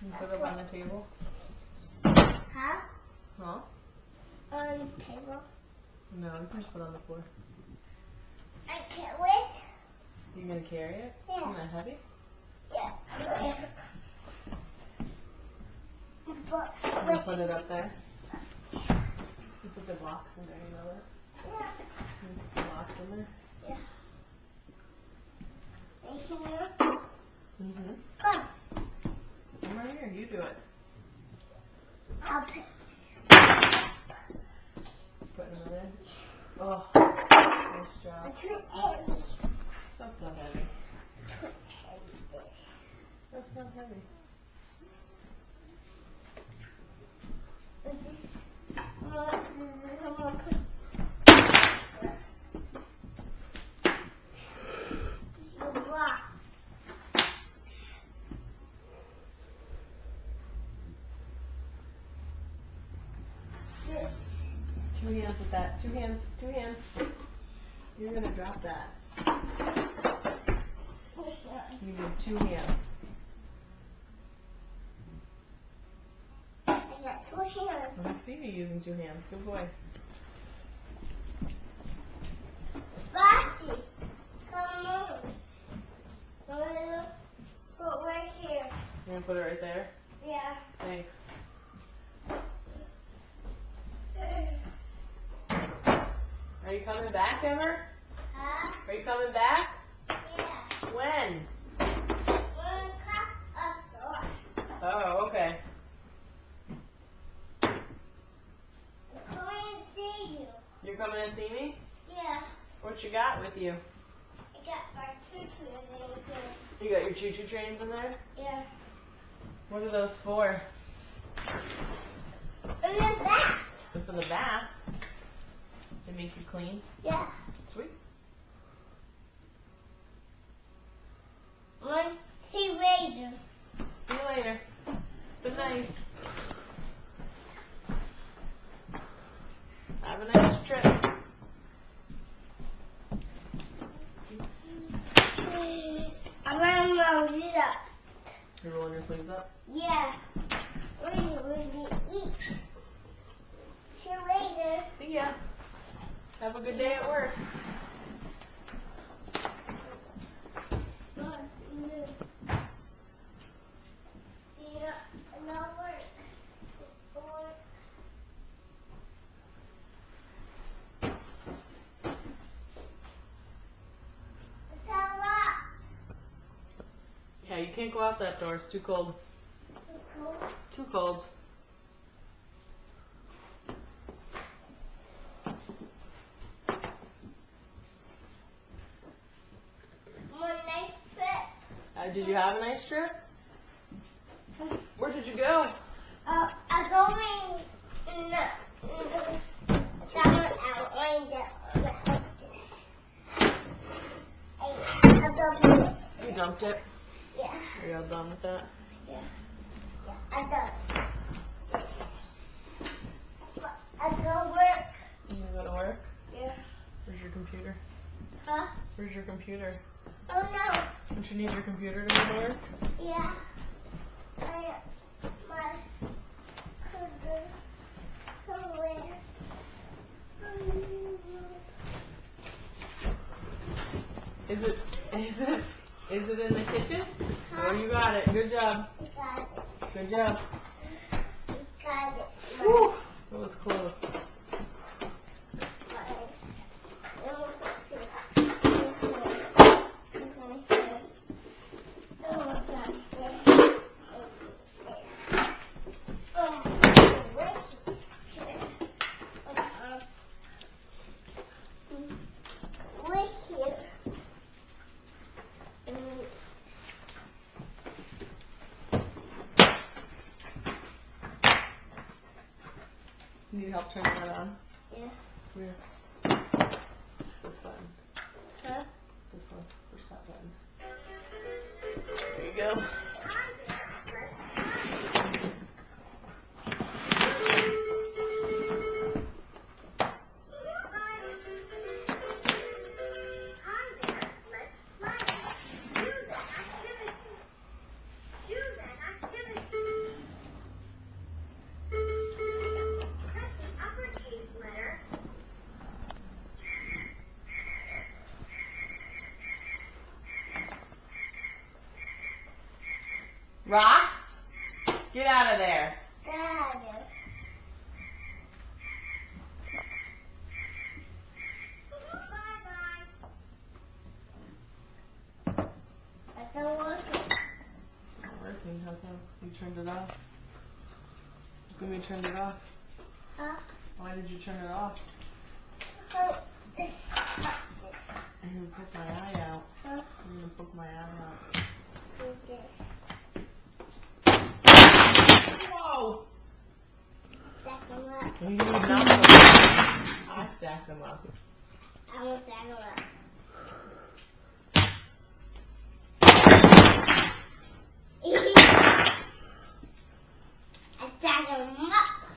You put it on the table? Huh? Huh? On the table. No, you can just put it on the floor. I can't wait. You gonna carry it? Yeah. Isn't that heavy? Yeah. You gonna put it up there? You put the blocks in there, you know that? Yeah. You put some blocks in there? Yeah. Making it? Mm-hmm. Come. Come right here, you do it. I'll put. Put it in there. Oh, nice job. It's too heavy. That's not heavy. Too heavy. That's not heavy. Two hands with that. Two hands. Two hands. You're gonna drop that. You need 2 hands. I got 2 hands. Let me see you using 2 hands. Good boy. Rocky, come on. I'm gonna put right here. You're gonna put it right there? Yeah. Thanks. Are you coming back ever? Huh? Are you coming back? Yeah. When? We're cut a store. Oh, okay. I'm coming to see you. You're coming to see me? Yeah. What you got with you? I got my tutu in here. You got your choo-choo trains in there? Yeah. What are those for? And then that. They're for the bath. To make you clean? Yeah. Sweet. See you later. See you later. Been nice. Have a nice trip. I'm gonna roll it up. You're rolling your sleeves up? Yeah. We're gonna eat. See you later. See ya. Have a good day at work. See you at work. It's a lot. Yeah, you can't go out that door. It's too cold. Too cold. One nice trip. Did you have a nice trip? Where did you go? I'm going down outline You dumped it? Yeah. Are you all done with that? Yeah. Yeah, I'm done. I go work. You go to work? Yeah. Where's your computer? Huh? Where's your computer? Oh no. Don't you need your computer to go to work? Yeah. My computer somewhere. Is it in the kitchen? Oh, you got it. Good job. Got it. Good job. Got it. Whew. That was close. Need help turning that on? Yeah. Where? This button. Huh? This one. Push that button. There you go. Rocks? Get out of there. Dad. Bye-bye. It's not working. Not working, how come? You turned it off? How come you turned it off? Huh? Why did you turn it off? This. I'm gonna poke my eye out. Huh? I'm gonna poke my eye out. Do this. Whoa! Stack them up. You need not I'll stack them up. I'm gonna stack them up. I stack them up.